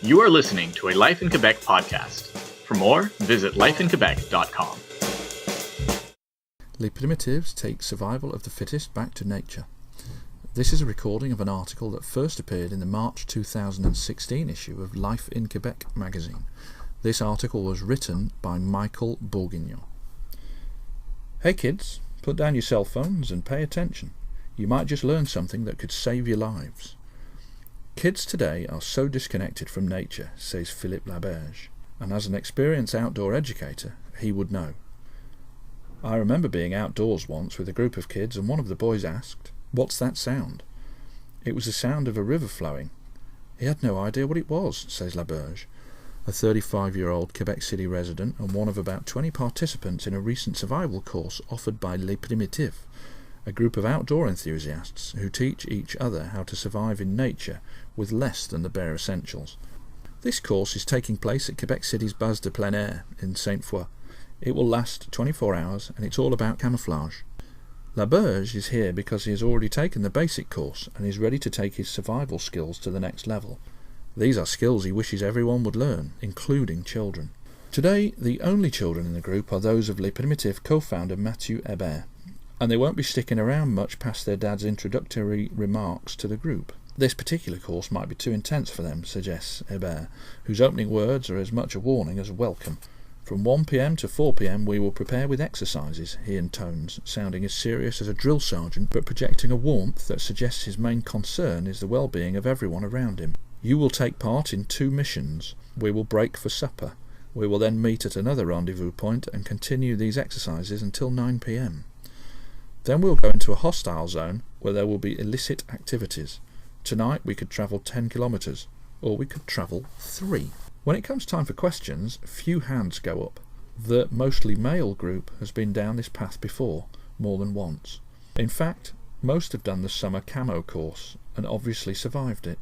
You are listening to a Life in Quebec podcast. For more, visit lifeinquebec.com. Les Primitifs take survival of the fittest back to nature. This is a recording of an article that first appeared in the March 2016 issue of Life in Quebec Magazine. This article was written by Michael Bourguignon. Hey kids, put down your cell phones and pay attention. You might just learn something that could save your lives. Kids today are so disconnected from nature, says Philippe Laberge, and as an experienced outdoor educator, he would know. I remember being outdoors once with a group of kids and one of the boys asked, "What's that sound?" It was the sound of a river flowing. He had no idea what it was, says Laberge, a 35-year-old Quebec City resident and one of about 20 participants in a recent survival course offered by Les Primitifs, a group of outdoor enthusiasts who teach each other how to survive in nature with less than the bare essentials. This course is taking place at Quebec City's Base de Plein Air in Sainte-Foy. It will last 24 hours and it's all about camouflage. Laberge is here because he has already taken the basic course and is ready to take his survival skills to the next level. These are skills he wishes everyone would learn, including children. Today, the only children in the group are those of Les Primitifs co-founder Mathieu Hébert, and they won't be sticking around much past their dad's introductory remarks to the group. This particular course might be too intense for them, suggests Hébert, whose opening words are as much a warning as a welcome. From 1 p.m. to 4 p.m. we will prepare with exercises, he intones, sounding as serious as a drill sergeant but projecting a warmth that suggests his main concern is the well-being of everyone around him. You will take part in 2 missions. We will break for supper. We will then meet at another rendezvous point and continue these exercises until 9 p.m. Then we'll go into a hostile zone where there will be illicit activities. Tonight we could travel 10 kilometres, or we could travel 3. When it comes time for questions, few hands go up. The mostly male group has been down this path before, more than once. In fact, most have done the summer camo course, and obviously survived it,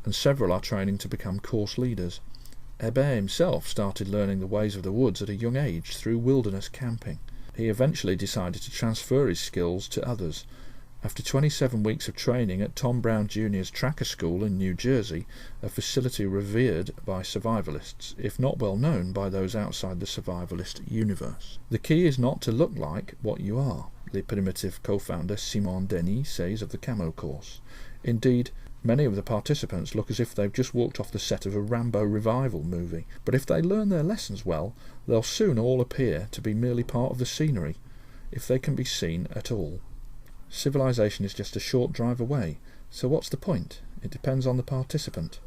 and several are training to become course leaders. Hébert himself started learning the ways of the woods at a young age through wilderness camping. He eventually decided to transfer his skills to others. After 27 weeks of training at Tom Brown Jr.'s Tracker School in New Jersey, a facility revered by survivalists, if not well known by those outside the survivalist universe. The key is not to look like what you are, Les Primitifs co-founder Simon Denis says of the camo course. Indeed, many of the participants look as if they've just walked off the set of a Rambo revival movie, but if they learn their lessons well, they'll soon all appear to be merely part of the scenery, if they can be seen at all. Civilization is just a short drive away, so what's the point? It depends on the participant.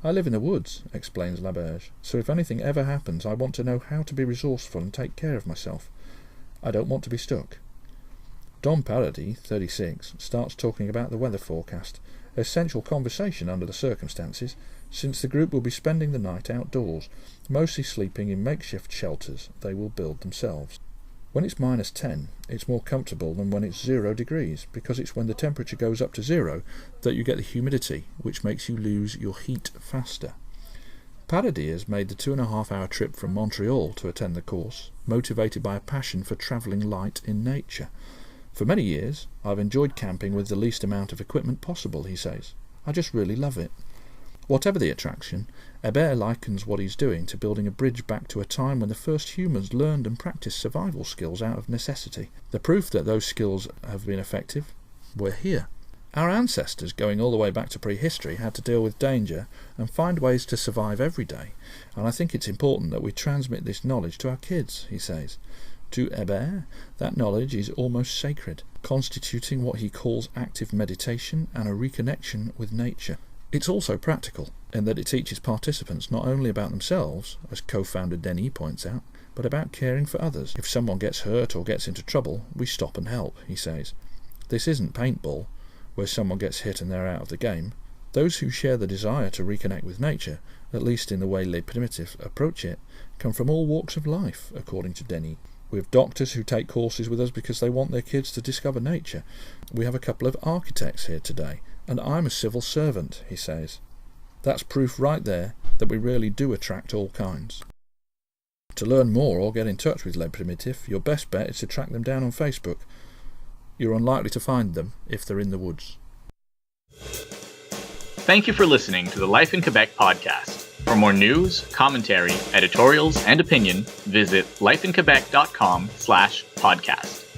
I live in the woods, explains Laberge, so if anything ever happens I want to know how to be resourceful and take care of myself. I don't want to be stuck. Dom Paradis, 36, starts talking about the weather forecast, essential conversation under the circumstances, since the group will be spending the night outdoors, mostly sleeping in makeshift shelters they will build themselves. When it's -10, it's more comfortable than when it's 0 degrees, because it's when the temperature goes up to 0 that you get the humidity, which makes you lose your heat faster. Paradis made the 2.5-hour trip from Montreal to attend the course, motivated by a passion for travelling light in nature. For many years, I've enjoyed camping with the least amount of equipment possible, he says. I just really love it. Whatever the attraction, Hébert likens what he's doing to building a bridge back to a time when the first humans learned and practiced survival skills out of necessity. The proof that those skills have been effective? We're here. Our ancestors, going all the way back to prehistory, had to deal with danger and find ways to survive every day, and I think it's important that we transmit this knowledge to our kids, he says. To Hébert, that knowledge is almost sacred, constituting what he calls active meditation and a reconnection with nature. It's also practical, in that it teaches participants not only about themselves, as co-founder Denis points out, but about caring for others. If someone gets hurt or gets into trouble, we stop and help, he says. This isn't paintball, where someone gets hit and they're out of the game. Those who share the desire to reconnect with nature, at least in the way Les Primitifs approach it, come from all walks of life, according to Denis. We have doctors who take courses with us because they want their kids to discover nature. We have a couple of architects here today, and I'm a civil servant, he says. That's proof right there that we really do attract all kinds. To learn more or get in touch with Les Primitifs, your best bet is to track them down on Facebook. You're unlikely to find them if they're in the woods. Thank you for listening to the Life in Quebec podcast. For more news, commentary, editorials, and opinion, visit lifeinquebec.com/podcast.